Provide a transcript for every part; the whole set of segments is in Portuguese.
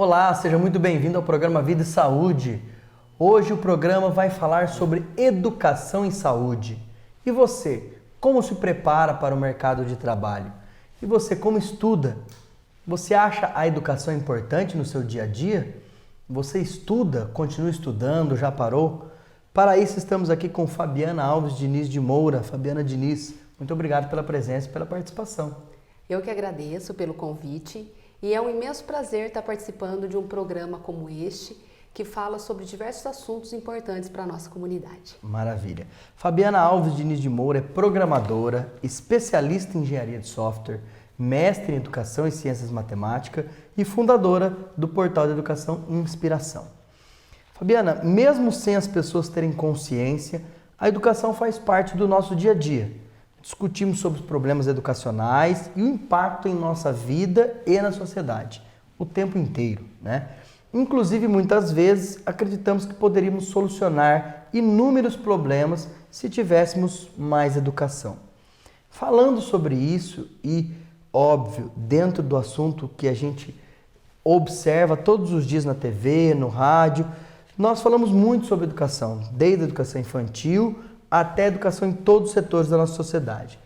Olá, seja muito bem-vindo ao programa Vida e Saúde. Hoje o programa vai falar sobre educação em saúde. E você, como se prepara para o mercado de trabalho? E você, como estuda? Você acha a educação importante no seu dia a dia? Você estuda, continua estudando, já parou? Para isso estamos aqui com Fabiana Alves Diniz de Moura. Fabiana Diniz, muito obrigado pela presença e pela participação. Eu que agradeço pelo convite e é um imenso prazer estar participando de um programa como este que fala sobre diversos assuntos importantes para a nossa comunidade. Maravilha. Fabiana Alves Diniz de Moura é programadora, especialista em engenharia de software, mestre em educação e ciências matemáticas e fundadora do portal de educação Inspiração. Fabiana, mesmo sem as pessoas terem consciência, a educação faz parte do nosso dia a dia. Discutimos sobre os problemas educacionais e o impacto em nossa vida e na sociedade, o tempo inteiro, né? Inclusive, muitas vezes, acreditamos que poderíamos solucionar inúmeros problemas se tivéssemos mais educação. Falando sobre isso e, óbvio, dentro do assunto que a gente observa todos os dias na TV, no rádio, nós falamos muito sobre educação, desde a educação infantil até a educação em todos os setores da nossa sociedade.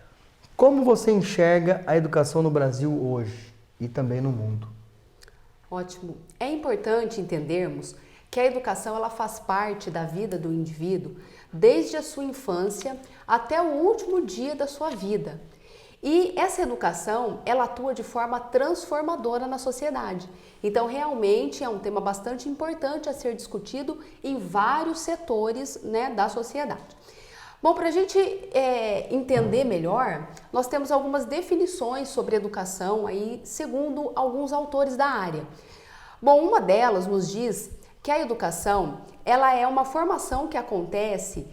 Como você enxerga a educação no Brasil hoje e também no mundo? Ótimo. É importante entendermos que a educação ela faz parte da vida do indivíduo desde a sua infância até o último dia da sua vida. E essa educação, ela atua de forma transformadora na sociedade. Então, realmente é um tema bastante importante a ser discutido em vários setores, né, da sociedade. Bom, para a gente entender melhor, nós temos algumas definições sobre educação aí, segundo alguns autores da área. Bom, uma delas nos diz que a educação ela é uma formação que acontece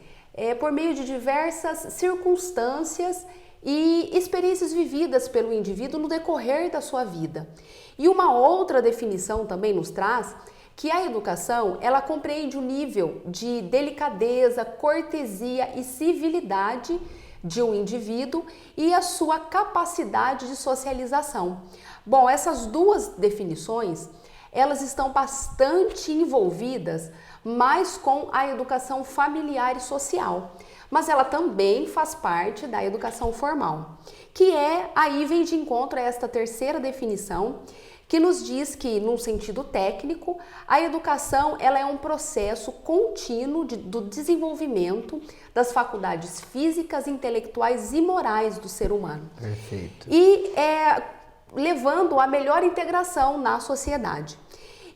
por meio de diversas circunstâncias e experiências vividas pelo indivíduo no decorrer da sua vida. E uma outra definição também nos traz que a educação, ela compreende o nível de delicadeza, cortesia e civilidade de um indivíduo e a sua capacidade de socialização. Bom, essas duas definições, elas estão bastante envolvidas mais com a educação familiar e social, mas ela também faz parte da educação formal, que aí vem de encontro a esta terceira definição, que nos diz que, num sentido técnico, a educação ela é um processo contínuo do desenvolvimento das faculdades físicas, intelectuais e morais do ser humano. Perfeito. E levando a melhor integração na sociedade.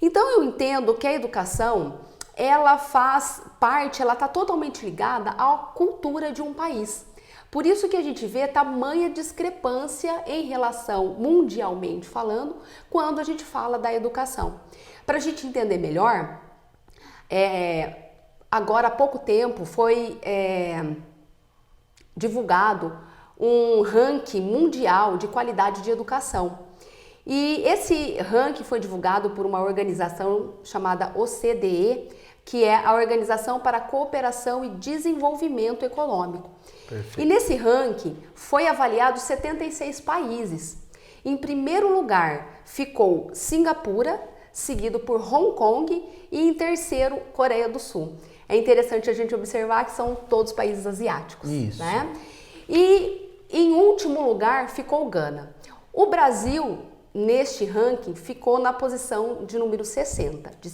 Então eu entendo que a educação ela faz parte, ela está totalmente ligada à cultura de um país. Por isso que a gente vê tamanha discrepância em relação, mundialmente falando, quando a gente fala da educação. Para a gente entender melhor, agora há pouco tempo foi divulgado um ranking mundial de qualidade de educação. E esse ranking foi divulgado por uma organização chamada OCDE, que é a Organização para a Cooperação e Desenvolvimento Econômico. Perfeito. E nesse ranking foi avaliado 76 países. Em primeiro lugar ficou Singapura, seguido por Hong Kong e em terceiro Coreia do Sul. É interessante a gente observar que são todos países asiáticos. Isso. Né? E em último lugar ficou Gana. O Brasil, neste ranking, ficou na posição de número 60, de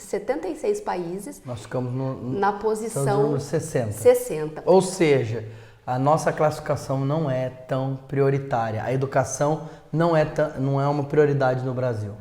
76 países. Nós ficamos na posição número 60. 60. Ou seja, a nossa classificação não é tão prioritária. A educação não é uma prioridade no Brasil.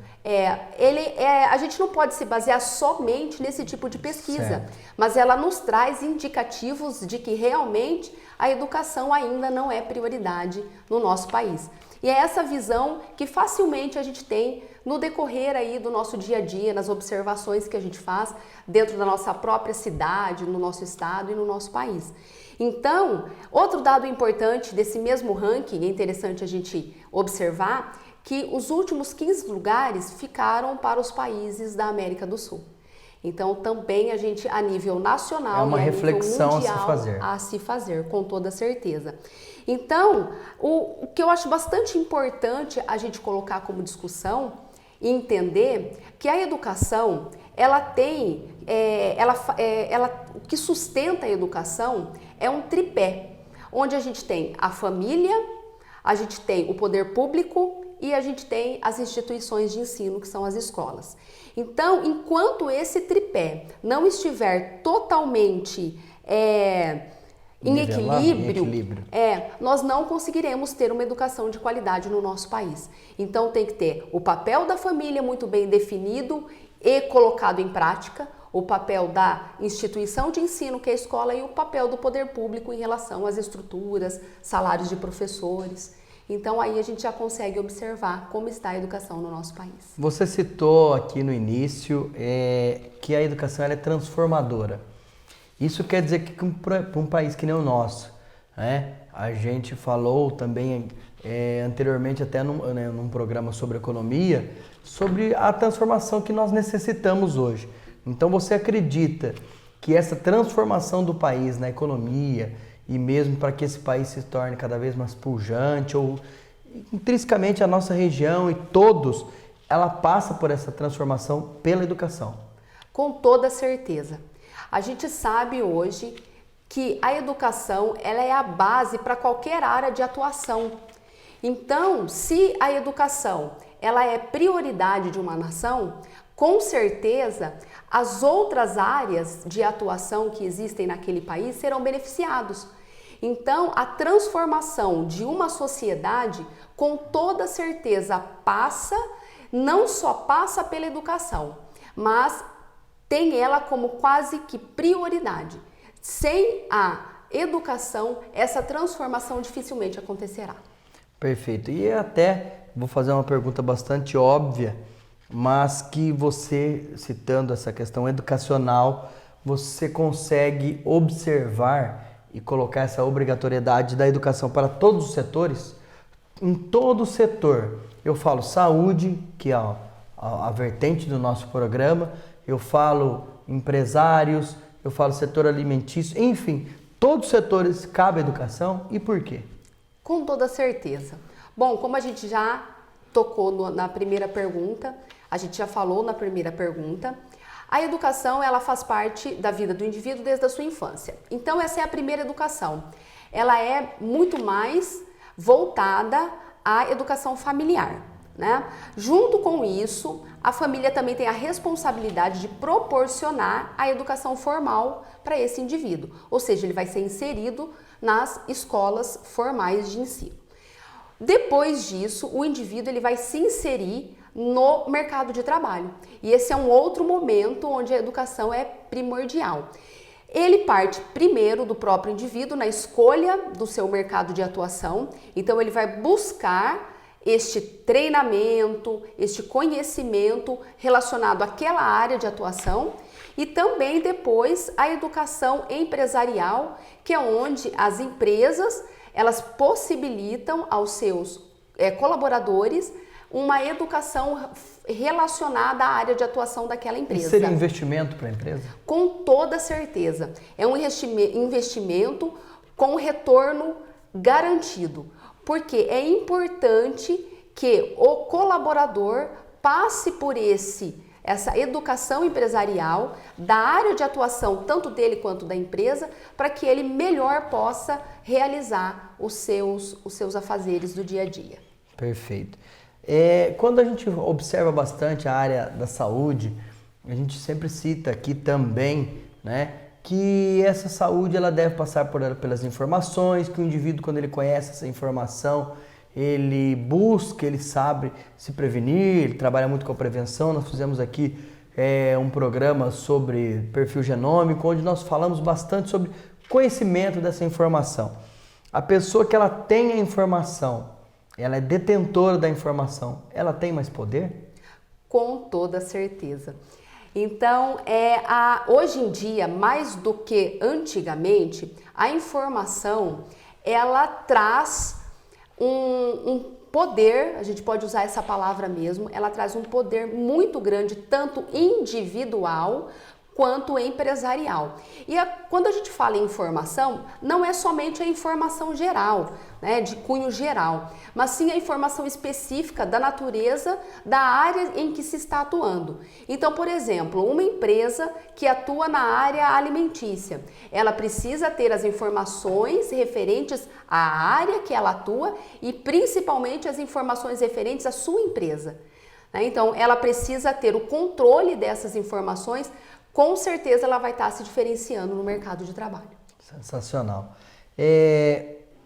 A gente não pode se basear somente nesse tipo de pesquisa, certo, mas ela nos traz indicativos de que realmente a educação ainda não é prioridade no nosso país. E é essa visão que facilmente a gente tem no decorrer aí do nosso dia a dia, nas observações que a gente faz dentro da nossa própria cidade, no nosso estado e no nosso país. Então, outro dado importante desse mesmo ranking, é interessante a gente observar, que os últimos 15 lugares ficaram para os países da América do Sul. Então, também a gente, a nível nacional, é uma reflexão mundial, a se fazer, com toda certeza. Então, o que eu acho bastante importante a gente colocar como discussão entender que a educação, ela tem, o que sustenta a educação é um tripé, onde a gente tem a família, a gente tem o poder público e a gente tem as instituições de ensino, que são as escolas. Então, enquanto esse tripé não estiver totalmente em equilíbrio, nós não conseguiremos ter uma educação de qualidade no nosso país. Então tem que ter o papel da família muito bem definido e colocado em prática, o papel da instituição de ensino, que é a escola, e o papel do poder público em relação às estruturas, salários de professores. Então aí a gente já consegue observar como está a educação no nosso país. Você citou aqui no início que a educação ela é transformadora. Isso quer dizer que para um país que nem o nosso, né? A gente falou também anteriormente até num programa sobre economia, sobre a transformação que nós necessitamos hoje. Então você acredita que essa transformação do país na economia e mesmo para que esse país se torne cada vez mais pujante ou intrinsecamente a nossa região e todos, ela passa por essa transformação pela educação? Com toda certeza. A gente sabe hoje que a educação ela é a base para qualquer área de atuação. Então, se a educação ela é prioridade de uma nação, com certeza as outras áreas de atuação que existem naquele país serão beneficiados. Então, a transformação de uma sociedade, com toda certeza, não só passa pela educação, mas tem ela como quase que prioridade. Sem a educação, essa transformação dificilmente acontecerá. Perfeito. E até vou fazer uma pergunta bastante óbvia, mas que você, citando essa questão educacional, você consegue observar e colocar essa obrigatoriedade da educação para todos os setores? Em todo setor. Eu falo saúde, que é a vertente do nosso programa, eu falo empresários, eu falo setor alimentício, enfim, todos os setores cabe a educação. E por quê? Com toda certeza. Bom, como a gente já tocou na primeira pergunta, a gente já falou na primeira pergunta, a educação ela faz parte da vida do indivíduo desde a sua infância. Então essa é a primeira educação. Ela é muito mais voltada à educação familiar, né? Junto com isso, a família também tem a responsabilidade de proporcionar a educação formal para esse indivíduo, ou seja, ele vai ser inserido nas escolas formais de ensino. Depois disso, o indivíduo ele vai se inserir no mercado de trabalho. E esse é um outro momento onde a educação é primordial. Ele parte primeiro do próprio indivíduo na escolha do seu mercado de atuação, então ele vai buscar este treinamento, este conhecimento relacionado àquela área de atuação e também depois a educação empresarial, que é onde as empresas elas possibilitam aos seus colaboradores uma educação relacionada à área de atuação daquela empresa. Isso seria um investimento para a empresa? Com toda certeza. É um investimento com retorno garantido, porque é importante que o colaborador passe por essa educação empresarial da área de atuação, tanto dele quanto da empresa, para que ele melhor possa realizar os seus afazeres do dia a dia. Perfeito. Quando a gente observa bastante a área da saúde, a gente sempre cita aqui também, né, que essa saúde ela deve passar pelas informações, que o indivíduo, quando ele conhece essa informação, ele busca, ele sabe se prevenir, ele trabalha muito com a prevenção. Nós fizemos aqui um programa sobre perfil genômico, onde nós falamos bastante sobre conhecimento dessa informação. A pessoa que ela tem a informação, ela é detentora da informação, ela tem mais poder? Com toda certeza. Então, hoje em dia, mais do que antigamente, a informação, ela traz um poder, a gente pode usar essa palavra mesmo, ela traz um poder muito grande, tanto individual quanto empresarial. E quando a gente fala em informação, não é somente a informação geral, né, de cunho geral, mas sim a informação específica da natureza da área em que se está atuando. Então, por exemplo, uma empresa que atua na área alimentícia, ela precisa ter as informações referentes à área que ela atua e principalmente as informações referentes à sua empresa. Então, ela precisa ter o controle dessas informações. Com certeza ela vai estar se diferenciando no mercado de trabalho. Sensacional.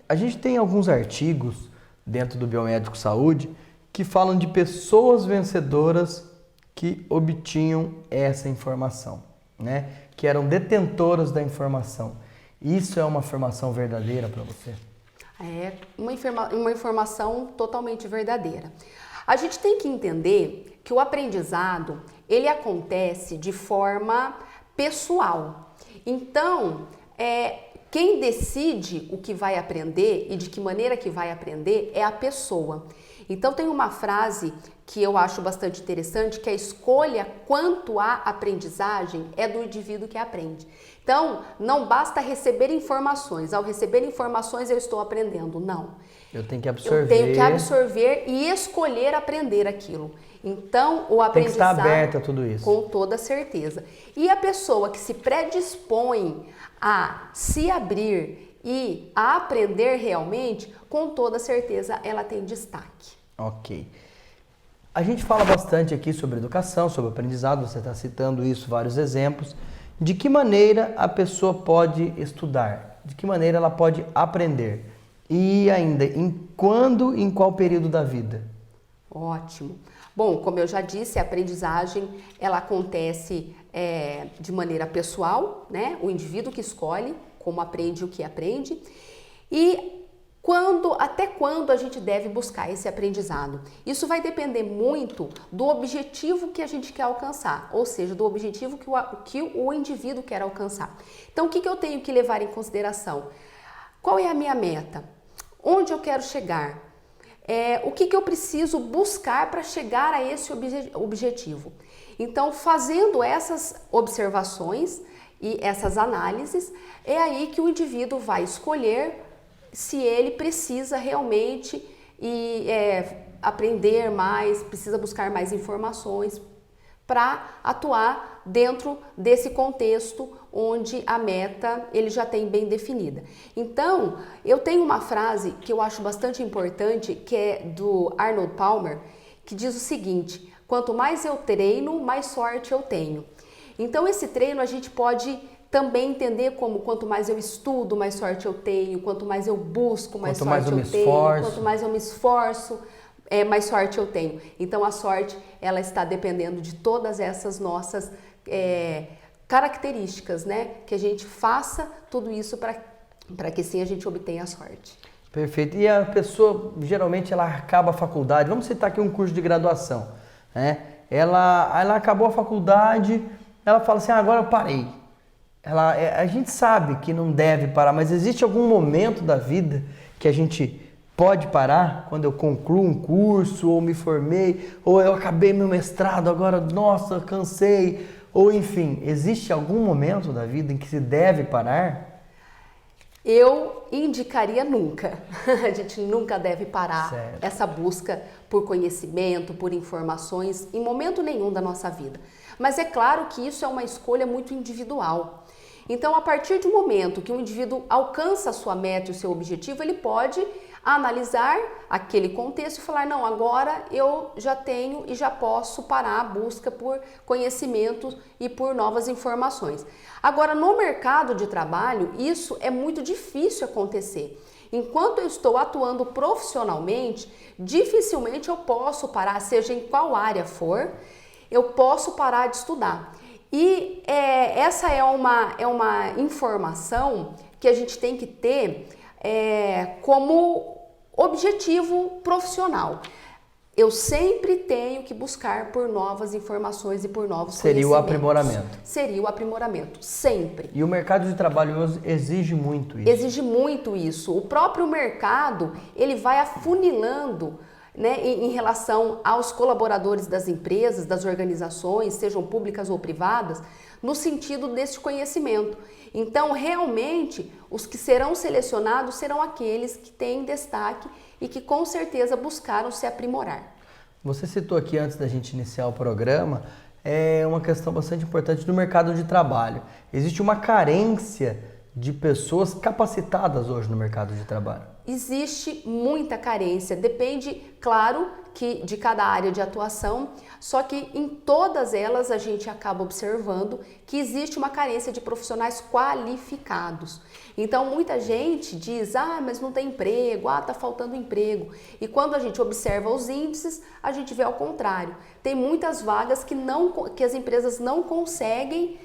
A gente tem alguns artigos dentro do Biomédico Saúde que falam de pessoas vencedoras que obtinham essa informação, né? Que eram detentoras da informação. Isso é uma afirmação verdadeira para você? É uma informação totalmente verdadeira. A gente tem que entender que o aprendizado, ele acontece de forma pessoal. Então, quem decide o que vai aprender e de que maneira que vai aprender é a pessoa. Então, tem uma frase que eu acho bastante interessante, que a escolha quanto à aprendizagem é do indivíduo que aprende. Então, não basta receber informações. Ao receber informações, eu estou aprendendo. Não. Eu tenho que absorver. Eu tenho que absorver e escolher aprender aquilo. Então, o aprendizado... Tem que estar aberto a tudo isso. Com toda certeza. E a pessoa que se predispõe a se abrir e a aprender realmente, com toda certeza, ela tem destaque. Ok. A gente fala bastante aqui sobre educação, sobre aprendizado, você está citando isso, vários exemplos. De que maneira a pessoa pode estudar? De que maneira ela pode aprender? E ainda, em qual período da vida? Ótimo. Bom, como eu já disse, a aprendizagem ela acontece de maneira pessoal, né? O indivíduo que escolhe como aprende o que aprende. E até quando a gente deve buscar esse aprendizado? Isso vai depender muito do objetivo que a gente quer alcançar, ou seja, do objetivo que o indivíduo quer alcançar. Então, o que eu tenho que levar em consideração? Qual é a minha meta? Onde eu quero chegar? O que eu preciso buscar para chegar a esse objetivo? Então, fazendo essas observações e essas análises, é aí que o indivíduo vai escolher se ele precisa realmente aprender mais, precisa buscar mais informações para atuar dentro desse contexto onde a meta ele já tem bem definida. Então, eu tenho uma frase que eu acho bastante importante, que é do Arnold Palmer, que diz o seguinte: quanto mais eu treino, mais sorte eu tenho. Então, esse treino a gente pode também entender como quanto mais eu estudo, mais sorte eu tenho, quanto mais eu busco, mais sorte eu tenho, quanto mais eu me esforço, mais sorte eu tenho. Então a sorte ela está dependendo de todas essas nossas características, né? Que a gente faça tudo isso para que sim a gente obtenha a sorte. Perfeito. E a pessoa, geralmente, ela acaba a faculdade, vamos citar aqui um curso de graduação, né? Ela acabou a faculdade, ela fala assim, agora eu parei. A gente sabe que não deve parar, mas existe algum momento da vida que a gente pode parar? Quando eu concluo um curso, ou me formei, ou eu acabei meu mestrado, agora, nossa, cansei. Ou enfim, existe algum momento da vida em que se deve parar? Eu indicaria nunca. A gente nunca deve parar essa busca por conhecimento, por informações, em momento nenhum da nossa vida. Mas é claro que isso é uma escolha muito individual. Então, a partir do momento que o indivíduo alcança a sua meta e o seu objetivo, ele pode analisar aquele contexto e falar, não, agora eu já tenho e já posso parar a busca por conhecimento e por novas informações. Agora, no mercado de trabalho, isso é muito difícil acontecer. Enquanto eu estou atuando profissionalmente, dificilmente eu posso parar, seja em qual área for, eu posso parar de estudar. E essa é uma informação que a gente tem que ter como objetivo profissional. Eu sempre tenho que buscar por novas informações e por novos conhecimentos. Seria o aprimoramento. Seria o aprimoramento, sempre. E o mercado de trabalho exige muito isso. Exige muito isso. O próprio mercado, ele vai afunilando né, em relação aos colaboradores das empresas, das organizações, sejam públicas ou privadas, no sentido deste conhecimento. Então, realmente, os que serão selecionados serão aqueles que têm destaque e que com certeza buscaram se aprimorar. Você citou aqui antes da gente iniciar o programa, uma questão bastante importante do mercado de trabalho. Existe uma carência de pessoas capacitadas hoje no mercado de trabalho? Existe muita carência, depende, claro, que de cada área de atuação, só que em todas elas a gente acaba observando que existe uma carência de profissionais qualificados. Então muita gente diz, mas não tem emprego, tá faltando emprego. E quando a gente observa os índices, a gente vê ao contrário. Tem muitas vagas que as empresas não conseguem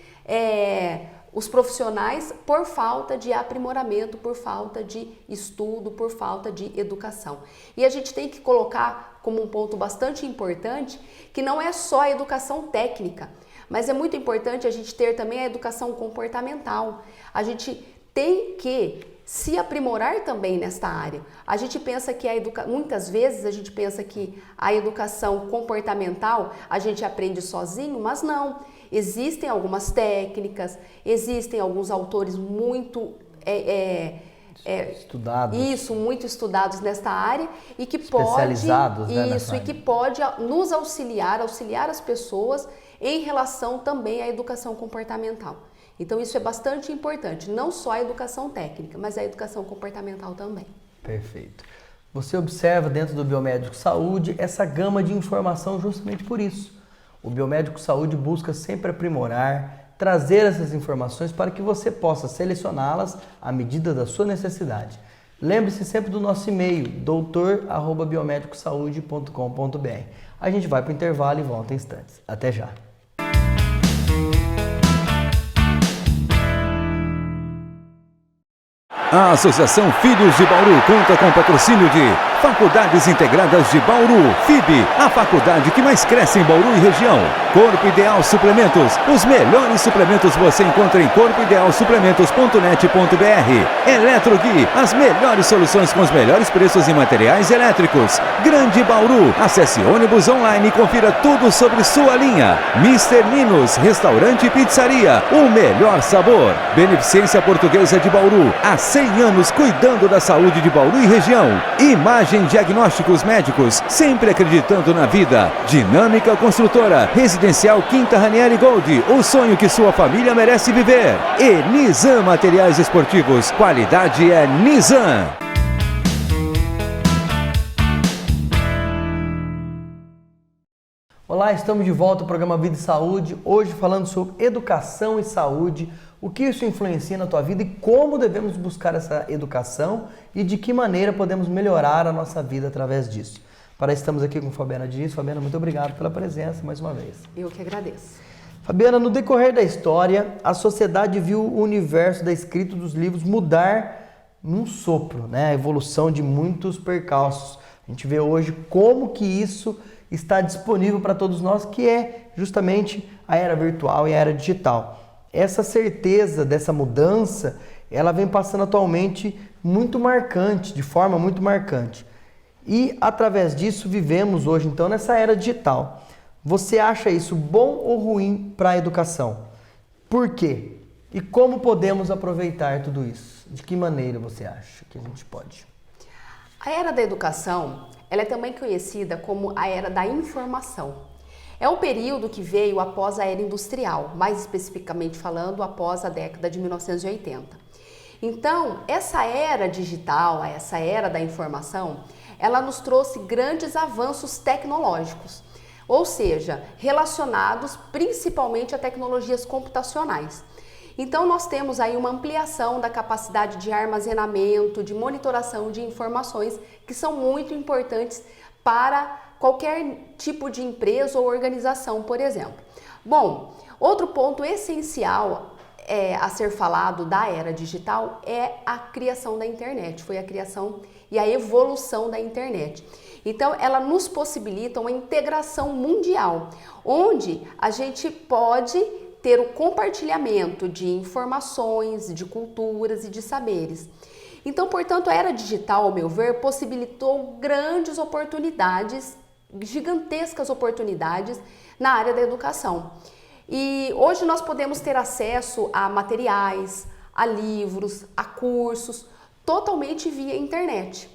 os profissionais por falta de aprimoramento, por falta de estudo, por falta de educação. E a gente tem que colocar como um ponto bastante importante que não é só a educação técnica, mas é muito importante a gente ter também a educação comportamental. A gente tem que se aprimorar também nesta área. A gente pensa que muitas vezes a gente pensa que a educação comportamental a gente aprende sozinho, mas não. Existem algumas técnicas, existem alguns autores muito estudados. Isso, muito estudados nesta área e que especializados, e que pode nos auxiliar as pessoas em relação também à educação comportamental. Então isso é bastante importante, não só a educação técnica, mas a educação comportamental também. Perfeito. Você observa dentro do Biomédico Saúde essa gama de informação justamente por isso. O Biomédico Saúde busca sempre aprimorar, trazer essas informações para que você possa selecioná-las à medida da sua necessidade. Lembre-se sempre do nosso e-mail, doutor@biomedicosaude.com.br. A gente vai para o intervalo e volta em instantes. Até já! A Associação Filhos de Bauru conta com o patrocínio de Faculdades Integradas de Bauru, FIB, a faculdade que mais cresce em Bauru e região. Corpo Ideal Suplementos, os melhores suplementos você encontra em corpoidealsuplementos.net.br. Eletrogui, as melhores soluções com os melhores preços em materiais elétricos. Grande Bauru, acesse ônibus online e confira tudo sobre sua linha. Mr. Ninos, restaurante e pizzaria, o melhor sabor. Beneficência Portuguesa de Bauru, há 100 anos cuidando da saúde de Bauru e região. Imagem Diagnósticos Médicos, sempre acreditando na vida. Dinâmica Construtora, Residencial Quinta Ranieri Gold, o sonho que sua família merece viver. E Nizam Materiais Esportivos, qualidade é Nizam. Olá, estamos de volta ao programa Vida e Saúde, hoje falando sobre educação e saúde, o que isso influencia na tua vida e como devemos buscar essa educação e de que maneira podemos melhorar a nossa vida através disso. Para isso, estamos aqui com Fabiana Diniz. Fabiana, muito obrigado pela presença mais uma vez. Eu que agradeço. Fabiana, no decorrer da história, a sociedade viu o universo da escrita dos livros mudar num sopro, né? A evolução de muitos percalços. A gente vê hoje como que isso está disponível para todos nós, que é justamente a era virtual e a era digital. Essa certeza dessa mudança, ela vem passando atualmente muito marcante, de forma muito marcante. E através disso vivemos hoje, então, nessa era digital. Você acha isso bom ou ruim para a educação? Por quê? E como podemos aproveitar tudo isso? De que maneira você acha que a gente pode? A era da educação, ela é também conhecida como a era da informação. É um período que veio após a era industrial, mais especificamente falando, após a década de 1980. Então, essa era digital, essa era da informação, ela nos trouxe grandes avanços tecnológicos, ou seja, relacionados principalmente a tecnologias computacionais. Então, nós temos aí uma ampliação da capacidade de armazenamento, de monitoração de informações que são muito importantes para qualquer tipo de empresa ou organização, por exemplo. Bom, outro ponto essencial a ser falado da era digital é a criação da internet, foi a criação e a evolução da internet. Então, ela nos possibilita uma integração mundial, onde a gente pode ter o compartilhamento de informações, de culturas e de saberes. Então, portanto, a era digital, ao meu ver, possibilitou grandes oportunidades, gigantescas oportunidades na área da educação. E hoje nós podemos ter acesso a materiais, a livros, a cursos, totalmente via internet,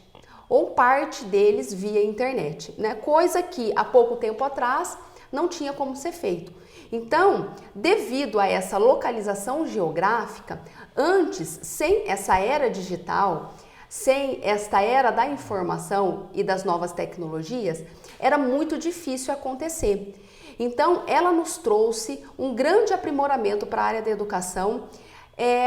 ou parte deles via internet, né? Coisa que há pouco tempo atrás não tinha como ser feito. Então, devido a essa localização geográfica, antes, sem essa era digital, sem esta era da informação e das novas tecnologias, era muito difícil acontecer. Então, ela nos trouxe um grande aprimoramento para a área da educação,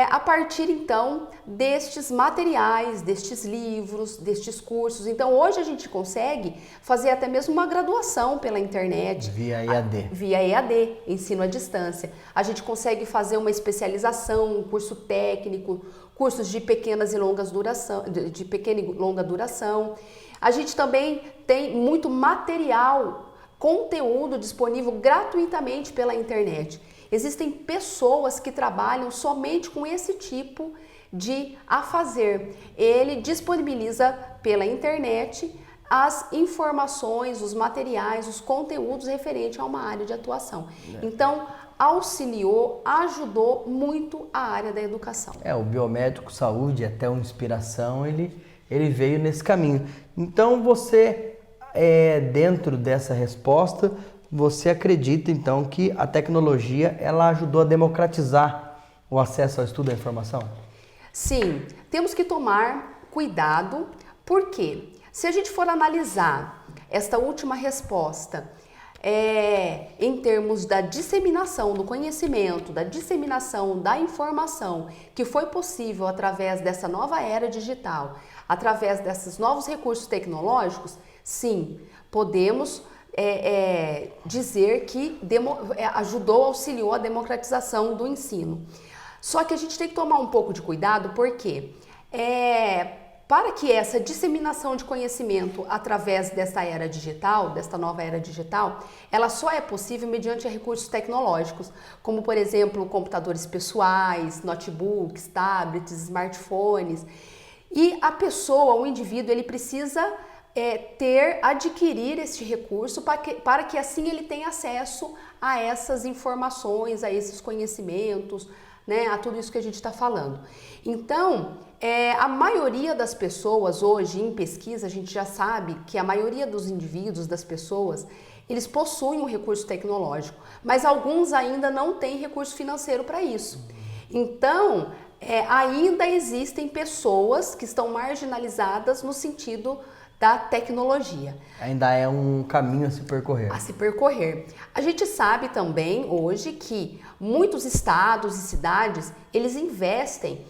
a partir então destes materiais, destes livros, destes cursos. Então hoje a gente consegue fazer até mesmo uma graduação pela internet. Via EAD. Via EAD, ensino à distância. A gente consegue fazer uma especialização, um curso técnico, cursos de pequenas e longas duração, de pequena e longa duração. A gente também tem muito material, conteúdo disponível gratuitamente pela internet. Existem pessoas que trabalham somente com esse tipo de afazer. Ele disponibiliza pela internet as informações, os materiais, os conteúdos referentes a uma área de atuação. Então, auxiliou, ajudou muito a área da educação. O biomédico saúde, até uma inspiração, ele veio nesse caminho. Então, você, dentro dessa resposta, você acredita, então, que a tecnologia ela ajudou a democratizar o acesso ao estudo da informação? Sim, temos que tomar cuidado, porque se a gente for analisar esta última resposta em termos da disseminação do conhecimento, da disseminação da informação que foi possível através dessa nova era digital, através desses novos recursos tecnológicos, sim, podemos dizer que ajudou, auxiliou a democratização do ensino. Só que a gente tem que tomar um pouco de cuidado, porque para que essa disseminação de conhecimento através desta era digital, desta nova era digital, ela só é possível mediante recursos tecnológicos, como por exemplo computadores pessoais, notebooks, tablets, smartphones. E a pessoa, o indivíduo, ele precisa adquirir este recurso para que assim ele tenha acesso a essas informações, a esses conhecimentos, né, a tudo isso que a gente está falando. Então, a maioria das pessoas hoje, em pesquisa, a gente já sabe que a maioria dos indivíduos, das pessoas, eles possuem um recurso tecnológico, mas alguns ainda não têm recurso financeiro para isso. Então, ainda existem pessoas que estão marginalizadas no sentido da tecnologia. Ainda é um caminho a se percorrer. A gente sabe também hoje que muitos estados e cidades, eles investem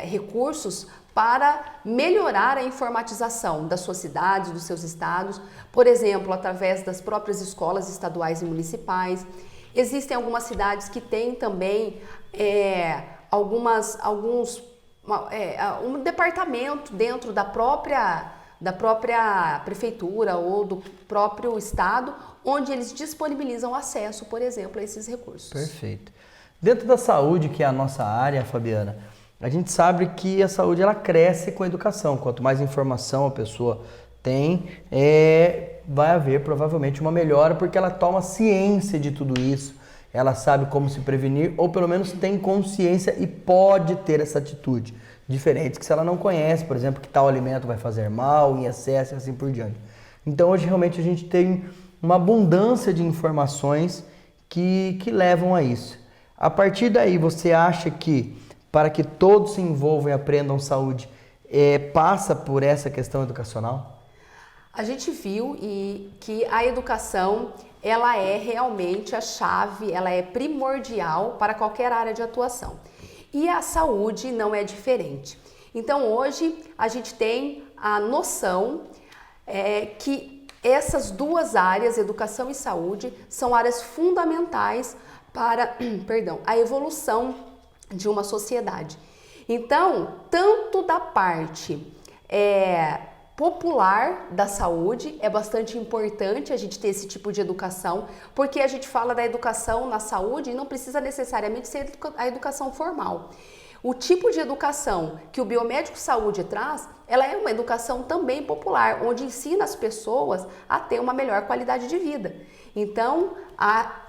recursos para melhorar a informatização das suas cidades, dos seus estados, por exemplo, através das próprias escolas estaduais e municipais. Existem algumas cidades que têm também um departamento dentro da própria prefeitura ou do próprio estado, onde eles disponibilizam acesso, por exemplo, a esses recursos. Perfeito. Dentro da saúde, que é a nossa área, Fabiana, a gente sabe que a saúde ela cresce com a educação. Quanto mais informação a pessoa tem, vai haver provavelmente uma melhora, porque ela toma ciência de tudo isso, ela sabe como se prevenir, ou pelo menos tem consciência e pode ter essa atitude. Diferente que se ela não conhece, por exemplo, que tal alimento vai fazer mal, em excesso e assim por diante. Então hoje realmente a gente tem uma abundância de informações que levam a isso. A partir daí, você acha que para que todos se envolvam e aprendam saúde, passa por essa questão educacional? A gente viu que a educação ela é realmente a chave, ela é primordial para qualquer área de atuação. E a saúde não é diferente. Então hoje a gente tem a noção que essas duas áreas, educação e saúde, são áreas fundamentais para a evolução de uma sociedade. Então, tanto da parte popular da saúde, é bastante importante a gente ter esse tipo de educação, porque a gente fala da educação na saúde e não precisa necessariamente ser a educação formal. O tipo de educação que o Biomédico Saúde traz, ela é uma educação também popular, onde ensina as pessoas a ter uma melhor qualidade de vida. Então,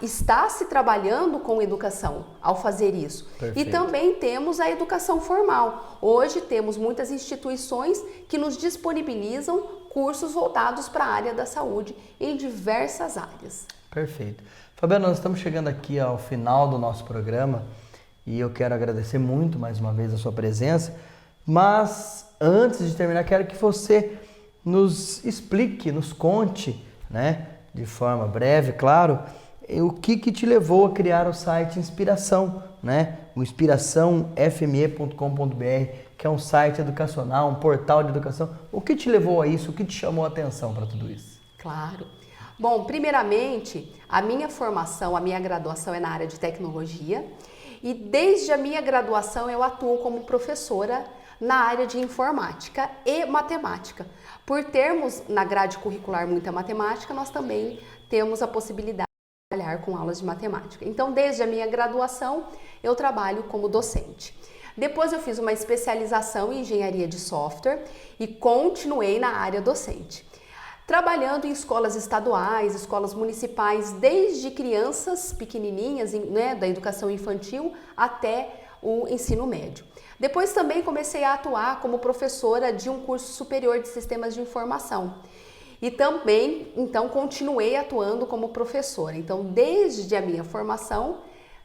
está se trabalhando com educação ao fazer isso. Perfeito. E também temos a educação formal. Hoje temos muitas instituições que nos disponibilizam cursos voltados para a área da saúde em diversas áreas. Perfeito. Fabiana, nós estamos chegando aqui ao final do nosso programa e eu quero agradecer muito mais uma vez a sua presença, mas antes de terminar, quero que você nos explique, nos conte, né, de forma breve, claro, o que te levou a criar o site Inspiração, né? O inspiraçãofme.com.br, que é um site educacional, um portal de educação. O que te levou a isso? O que te chamou a atenção para tudo isso? Claro. Bom, primeiramente, a minha formação, a minha graduação é na área de tecnologia e desde a minha graduação eu atuo como professora na área de informática e matemática. Por termos na grade curricular muita matemática, nós também temos a possibilidade de trabalhar com aulas de matemática. Então, desde a minha graduação, eu trabalho como docente. Depois eu fiz uma especialização em engenharia de software e continuei na área docente. Trabalhando em escolas estaduais, escolas municipais, desde crianças pequenininhas, né, da educação infantil até o ensino médio. Depois também comecei a atuar como professora de um curso superior de sistemas de informação. E também, então, continuei atuando como professora. Então, desde a minha formação,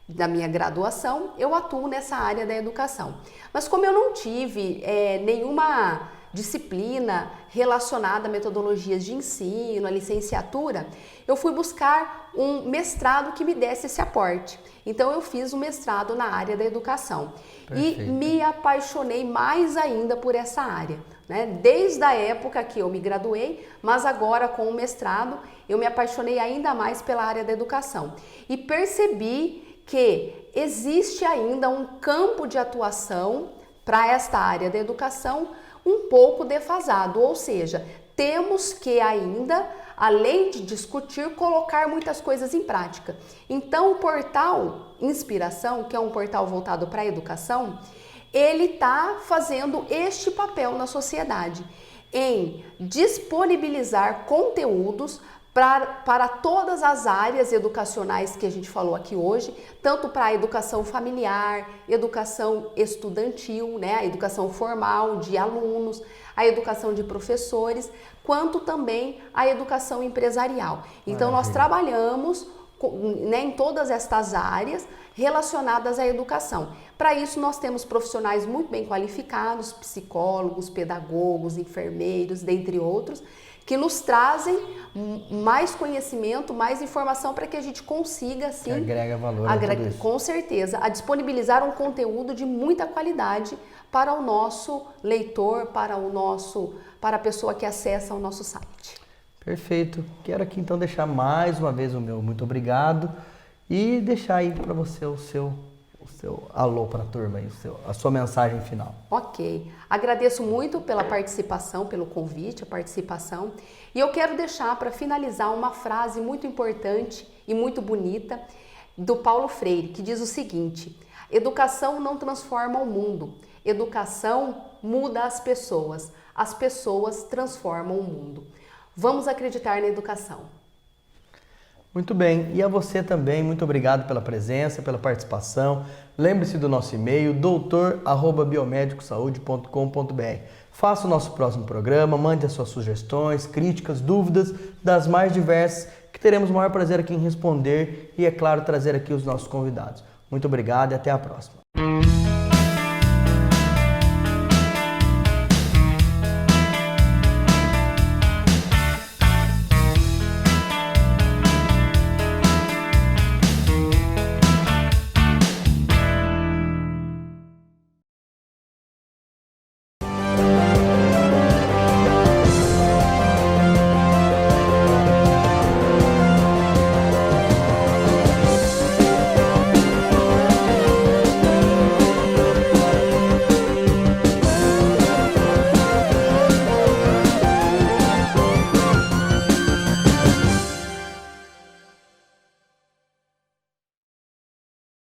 da minha graduação, eu atuo nessa área da educação. Mas como eu não tive nenhuma disciplina relacionada a metodologias de ensino, a licenciatura, eu fui buscar um mestrado que me desse esse aporte. Então eu fiz um mestrado na área da educação. Perfeito. E me apaixonei mais ainda por essa área, né? Desde a época que eu me graduei, mas agora com o mestrado eu me apaixonei ainda mais pela área da educação e percebi que existe ainda um campo de atuação para esta área da educação um pouco defasado, ou seja, temos que ainda, além de discutir, colocar muitas coisas em prática. Então, o portal Inspiração, que é um portal voltado para a educação, ele está fazendo este papel na sociedade, em disponibilizar conteúdos para todas as áreas educacionais que a gente falou aqui hoje, tanto para a educação familiar, educação estudantil, né, a educação formal de alunos, a educação de professores, quanto também a educação empresarial. Então, nós trabalhamos, né, em todas estas áreas relacionadas à educação. Para isso, nós temos profissionais muito bem qualificados, psicólogos, pedagogos, enfermeiros, dentre outros, que nos trazem mais conhecimento, mais informação para que a gente consiga, assim, agrega valor a tudo isso. Com certeza, a disponibilizar um conteúdo de muita qualidade para o nosso leitor, para a pessoa que acessa o nosso site. Perfeito. Quero aqui então deixar mais uma vez o meu muito obrigado e deixar aí para você o seu alô para a turma, aí, a sua mensagem final. Ok. Agradeço muito pela participação, pelo convite, a participação. E eu quero deixar para finalizar uma frase muito importante e muito bonita do Paulo Freire, que diz o seguinte: educação não transforma o mundo, educação muda as pessoas transformam o mundo. Vamos acreditar na educação. Muito bem, e a você também, muito obrigado pela presença, pela participação. Lembre-se do nosso e-mail, doutor@biomedicosaude.com.br. Faça o nosso próximo programa, mande as suas sugestões, críticas, dúvidas, das mais diversas, que teremos o maior prazer aqui em responder e, é claro, trazer aqui os nossos convidados. Muito obrigado e até a próxima.